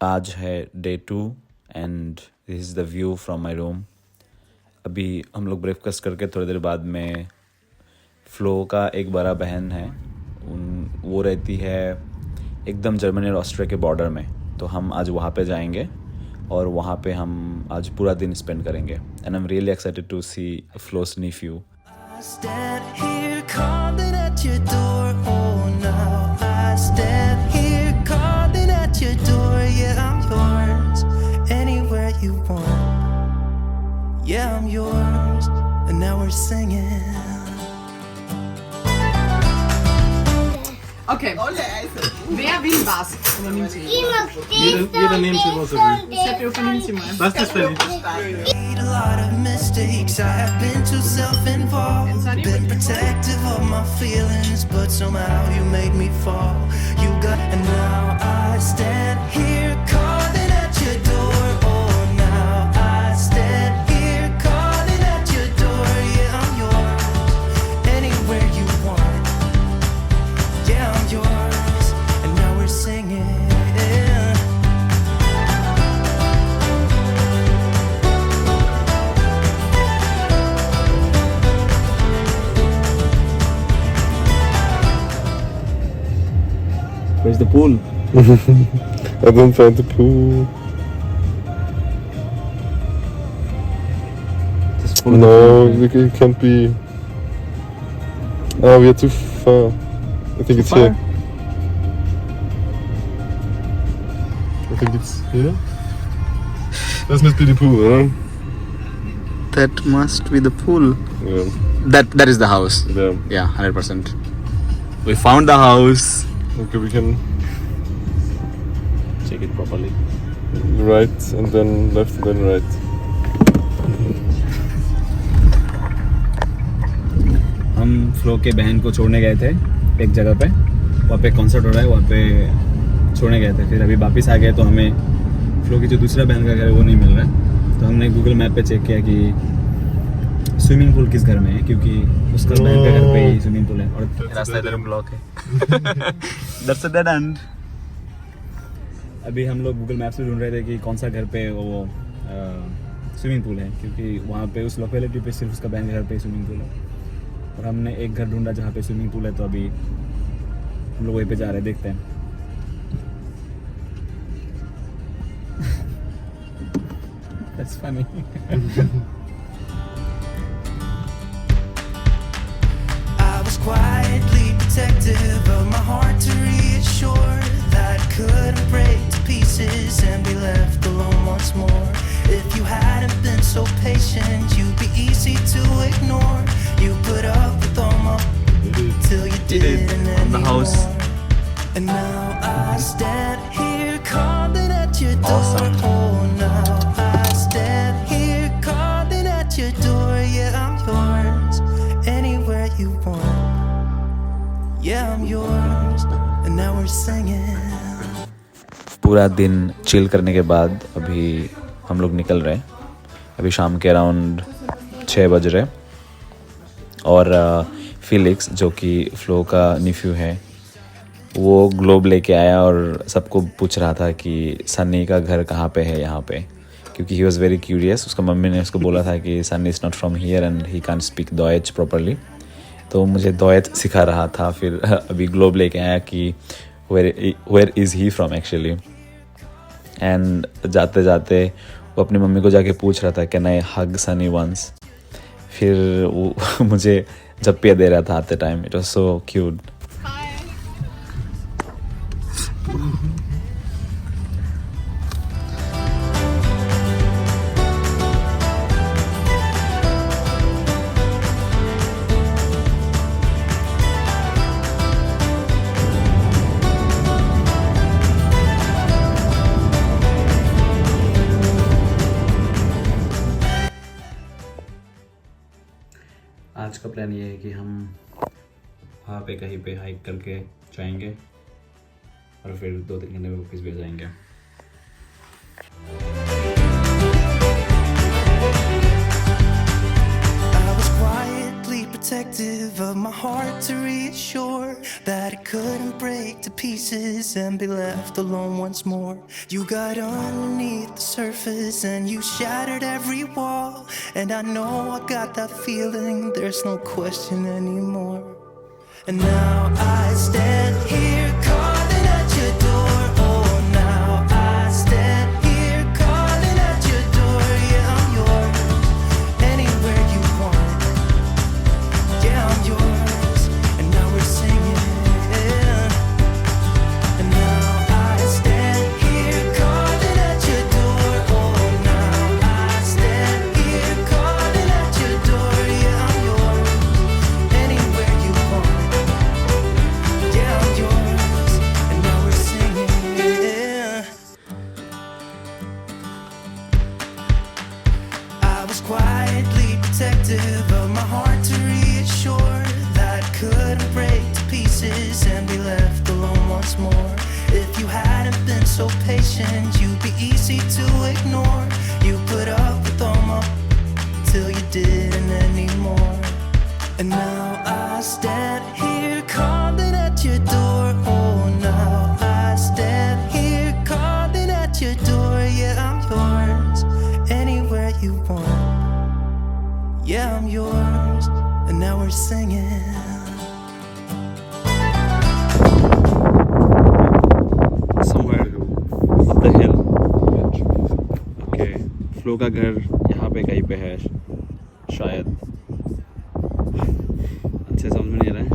आज है day 2 and this is the view from my room. अभी हम लोग ब्रेकफास्ट करके थोड़ी देर बाद में फ्लो का एक बड़ा बहन है, वो रहती है एकदम जर्मनी और ऑस्ट्रिया के बॉर्डर में, तो हम आज वहाँ पे जाएंगे और वहाँ पे हम आज पूरा दिन स्पेंड करेंगे and I am really excited to see Flo's nephew. I stand here calling at your door. Oh, now I stand here calling at your door. Yeah, I'm yours. Anywhere you want. Yeah, I'm yours. And now we're singing. Okay. Wer will was? Oder nimmt sie? Jeder nimmt sie, was er will. Steffi, nimm sie mal. Was ist denn? Made a lot of mistakes. I have been too self-involved. Been protective of my feelings, but somehow you made me fall. You got, and now I stand here calling at your door. Oh, now I stand here calling at your door. Yeah, I'm yours. Anywhere you want. Yeah, I'm yours. And now we're singing. Where's the pool? I don't find the pool. No, it can't be. Oh, we are too far. I think it's here. I think it's here. This must be the pool, huh? That must be the pool. Yeah. That is the house. Yeah. Yeah, 100%. We found the house. Okay, we can Check it properly. right and then left and then right. हम flow के बहन को छोड़ने गए थे एक जगह पे, वहाँ पे कॉन्सर्ट हो रहा है, वहाँ पे छोड़ने गए थे। फिर अभी वापस आ गए तो हमें फ्लो की जो दूसरा बहन का घर है वो नहीं मिल रहा है, तो हमने गूगल मैप पे चेक किया कि स्विमिंग पूल किस घर में है, क्योंकि उसका बहन के घर पे ही स्विमिंग पूल है और रास्ता इधर ब्लॉक है। That's a dead end. अभी हम लोग गूगल मैप्स में ढूंढ रहे थे कि कौन सा घर पे वो स्विमिंग पूल है, क्योंकि वहाँ पे उस लोकेलिटी पे सिर्फ उसका बहन के घर पे स्विमिंग पूल है और हमने एक घर ढूंढा जहाँ पे स्विमिंग पूल है, तो अभी हम लोग वहीं पे जा रहे हैं, देखते हैं। That's funny. I was quietly protective of my heart to reassure that I couldn't break to pieces and be left alone once more. If you hadn't been so patient, you'd be easy to ignore. You put up with all my till you didn't On the house. anymore. And now I stand here calling at your door. Awesome. Oh, now I stand here calling at your door. Yeah, I'm yours. Anywhere you want. Yeah, I'm yours. And now we're singing. पूरा दिन chill करने के बाद अभी हम लोग निकल रहे हैं। अभी शाम के अराउंड 6 बज रहे और फिलिक्स जो कि फ्लो का निफ्यू है वो ग्लोब लेके आया और सबको पूछ रहा था कि सन्नी का घर कहाँ पे है यहाँ पे, क्योंकि ही वॉज़ वेरी क्यूरियस। उसका मम्मी ने उसको बोला था कि Sunny is not from here and he can speak Deutsch properly, तो मुझे डॉयच सिखा रहा था। फिर अभी ग्लोब लेके आया कि where is he from actually, and जाते जाते वो अपनी मम्मी को जाके पूछ रहा था can I hug Sunny once. फिर वो मुझे झप्पियाँ दे रहा था आते time. It was so cute. आज का प्लान ये है कि हम वहाँ पे कहीं पे हाइक करके जाएंगे और फिर 2-3 घंटे में वापस भी आ जाएंगे। I was quietly protective of my heart to reassure that it couldn't break to pieces and be left alone once more. You got underneath the surface and you shattered every wall, and I know I got that feeling, there's no question anymore. And now I stand here calling at your door. Oh, now I stand here calling at your door. Yeah, I'm yours, anywhere you want. Yeah, I'm yours, and now we're singing. And now I stand here calling at your door. Oh, now I stand here calling at your door. Yeah, I'm yours, anywhere you want. Yeah, I'm yours, and now we're singing. I was quietly protective of my heart to reassure that it couldn't break to pieces and be left alone once more. If you hadn't been so patient, you'd be easy to ignore. You put up with all my till you didn't anymore. And now I stand here calling at your door. Oh, now I stand here calling at your door. Yeah, I'm yours, anywhere you want. Yeah, I'm yours, and now we're singing. Somewhere up the hill. Okay, flow का घर यहाँ पे कहीं पे है शायद, अच्छे समझ में नहीं आ रहा है।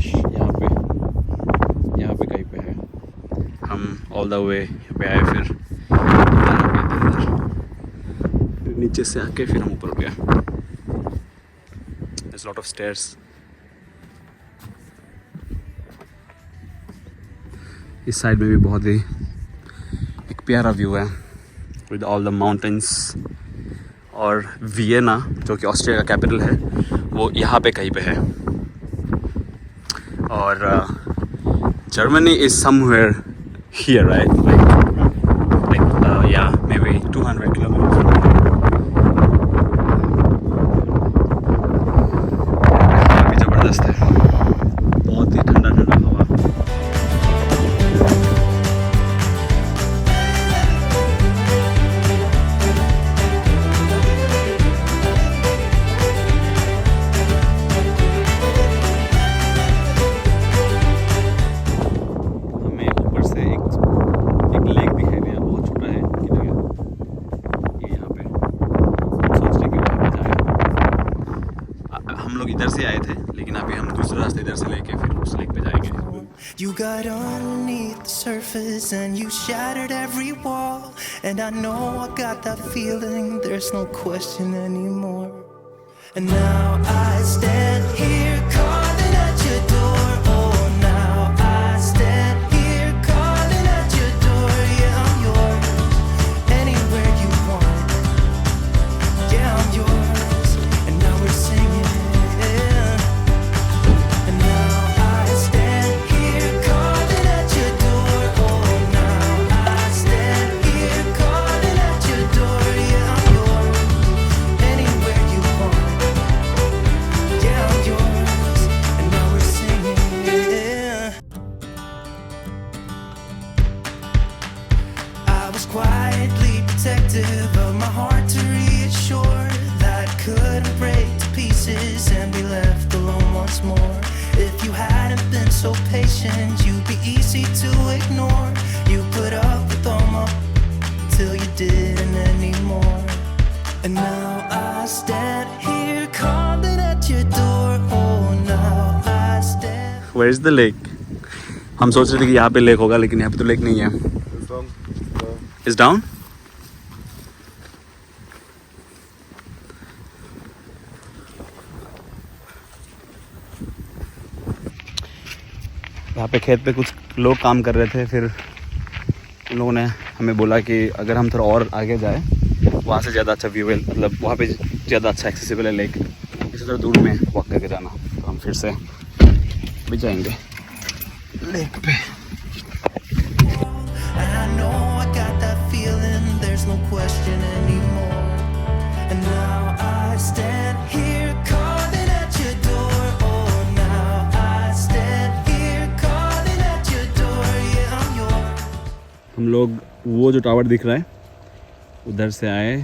यहाँ पे कहीं पे है। हम ऑल द वे यहाँ पे आए, फिर नीचे से आके फिर हम ऊपर उठ गए। There's a lot of stairs. इस साइड में भी बहुत ही एक प्यारा व्यू है विद ऑल द माउंटेन्स। और वियना जो कि ऑस्ट्रिया का कैपिटल है वो यहाँ पे कहीं पे है। और Germany is somewhere here right, like या मे बी 200 किलोमीटर। हवा भी ज़बरदस्त है, बहुत ही ठंडा ठंडा हवा। इधर से आए थे, लेकिन अभी हम दूसरे रास्ते इधर से लेके फिर उस लेक पे जाएंगे। You got underneath the surface and you shattered every wall, and I know I got that feeling, there's no question anymore. And now I stand here calling at your door. Oh, now I stand here calling at your door. Yeah, I'm yours, anywhere you want. Yeah, I'm yours, and now we're singing. Quietly protective of my heart to reassure that it couldn't break to pieces and be left alone once more. If you hadn't been so patient, you'd be easy to ignore. You put up with all my till you didn't anymore. And now I stand here calling at your door. Oh, now I stand. Where is the lake? हम सोच रहे थे कि यहाँ पे lake होगा, लेकिन यहाँ पे तो लेक नहीं है। Is down? यहाँ पे खेत पे कुछ लोग काम कर रहे थे, फिर उन लोगों ने हमें बोला कि अगर हम थोड़ा और आगे जाए वहाँ से ज़्यादा अच्छा व्यू है, मतलब वहाँ पे ज़्यादा अच्छा एक्सेसिबल है लेक, इसी तरह दूर में वॉक करके जाना। तो हम फिर से भी जाएंगे लेक पे। And I know I got that feeling, there's no question anymore. And now I stand here calling at your door. Oh, हम लोग वो जो टावर दिख रहा है उधर से आए,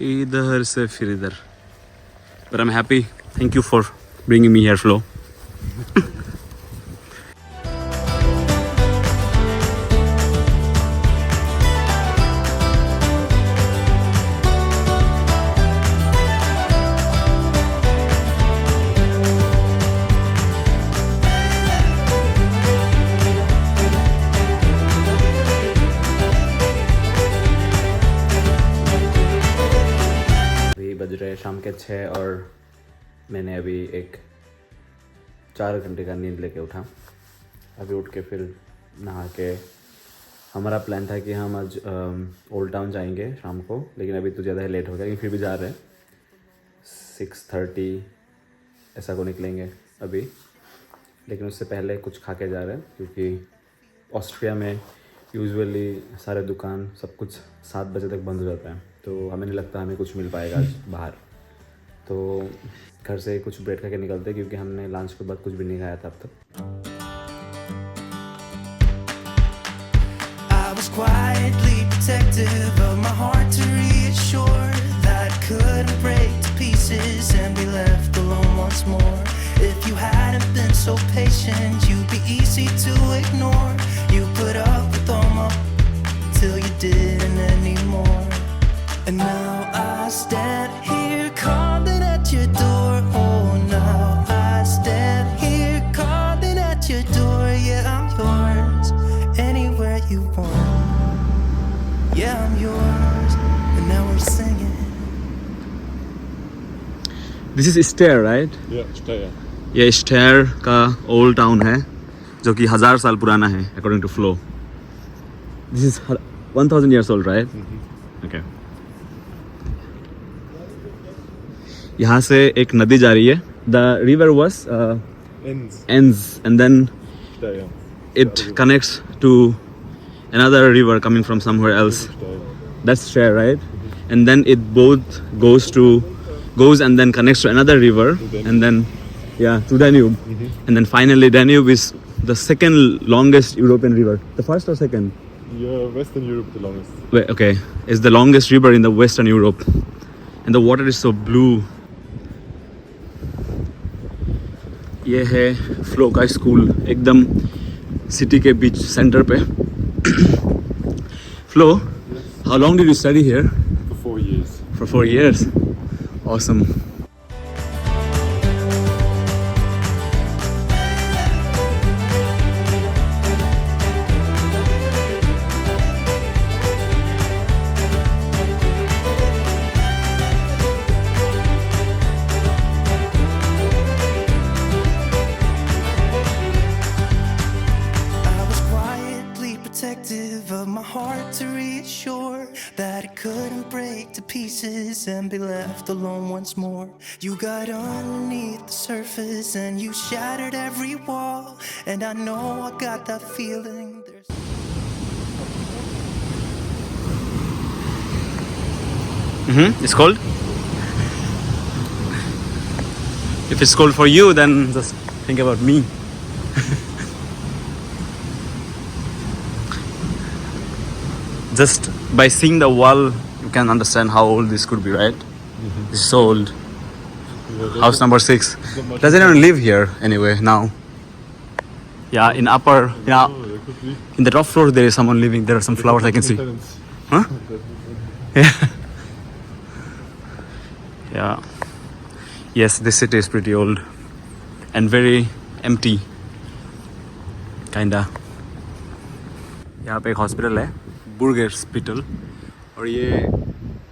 इधर से फिर इधर। But I am happy, thank you for bringing me here flow. बज रहे शाम के 6 और मैंने अभी एक 4 घंटे का नींद लेके उठा। अभी उठ के फिर नहा के हमारा प्लान था कि हम आज ओल्ड टाउन जाएंगे शाम को, लेकिन अभी तो ज़्यादा ही लेट हो गया, लेकिन फिर भी जा रहे हैं। 6:30 ऐसा को निकलेंगे अभी, लेकिन उससे पहले कुछ खा के जा रहे हैं क्योंकि ऑस्ट्रिया में यूजुअली सारे दुकान सब कुछ 7 बजे तक बंद हो जाता है, तो हमें नहीं लगता हमें कुछ मिल पाएगा आज बाहर। तो घर से कुछ ब्रेड खा के निकलते क्योंकि हमने लंच के बाद कुछ भी नहीं खाया था अब तक। I was quietly protective of my heart to reassure that it couldn't break to pieces and be left alone once more. If you hadn't been so patient, you'd be easy to ignore. You put up with all my till you didn't anymore. And now I stand here calling at your door. Oh, now I stand here calling at your door. Yeah, I'm yours, anywhere you want. Yeah, I'm yours, and now we're singing. This is stair right? ये stair का old town है जो कि 1000 साल पुराना है according to flow. This is 1000 years old right? Okay. यहाँ से एक नदी जा रही है। The river was ends and then it connects to another river coming from somewhere else. That's Steyr, right? And then it both goes and then connects to another river, and then to Danube. And then finally Danube is the second longest European river. The first or second? Yeah, Western Europe the longest. Wait, okay, it's the longest river in the Western Europe, and the water is so blue. ये है flow का school एकदम city के बीच centre पे। Flow, how long did you study here? For 4 years. For 4 years. Awesome. I was quietly protective of my heart to reassure that it couldn't break to pieces and be left alone once more. You got underneath the surface and you shattered every wall, and I know I got that feeling. It's cold? If it's cold for you, then just think about me. Just by seeing the wall, you can understand how old this could be, right? This is so old. House number 6. Does anyone live here anyway now? Yeah, in the top floor there is someone living. There are some flowers I can see. Huh? Yeah. Yeah. Yes, this city is pretty old and very empty. Kinda. यहाँ पे एक hospital है, बुर्ग hospital, और ये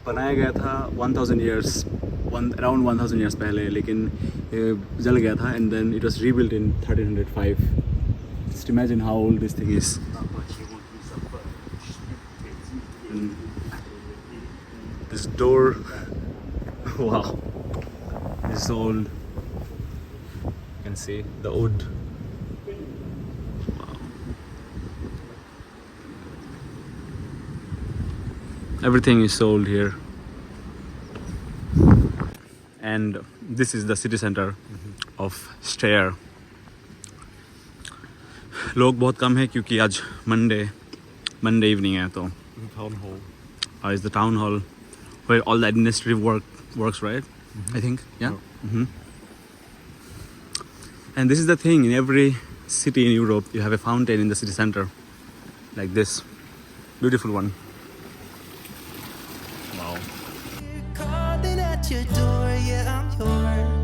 बनाया गया था 1000 years, around 1000 years पहले, लेकिन ये जल गया था and then it was rebuilt in 1305. Just imagine how old this thing is. And this door, wow, this is old. You can see the wood. Everything is sold here, and this is the city center of Steyr. लोग बहुत कम है क्योंकि आज Monday Monday evening है तो Town hall. is the town hall where all the administrative works, right? I think, yeah. And this is the thing, in every city in Europe you have a fountain in the city center like this beautiful one. Calling at your door, yeah, I'm yours.